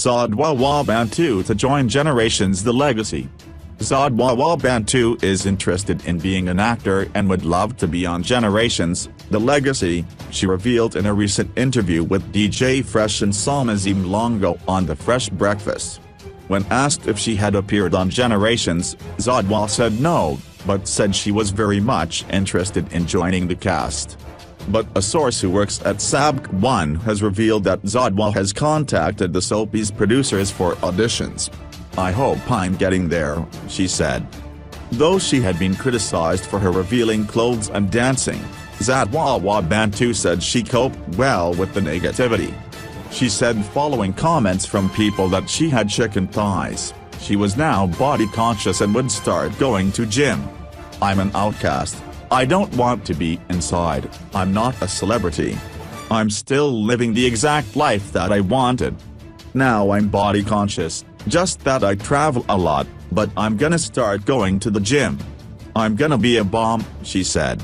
Zodwa Wabantu to join Generations The Legacy. Zodwa Wabantu is interested in being an actor and would love to be on Generations The Legacy, she revealed in a recent interview with DJ Fresh and Samazim Longo on The Fresh Breakfast. When asked if she had appeared on Generations, Zodwa said no, but said she was very much interested in joining the cast. But a source who works at SABC1 has revealed that Zodwa has contacted the soap's producers for auditions. "I hope I'm getting there," she said. Though she had been criticized for her revealing clothes and dancing, Zodwa Wabantu said she coped well with the negativity. She said following comments from people that she had chicken thighs, she was now body conscious and would start going to gym. "I'm an outcast. I don't want to be inside. I'm not a celebrity. I'm still living the exact life that I wanted. Now I'm body conscious, just that I travel a lot, but I'm gonna start going to the gym. I'm gonna be a bomb," she said.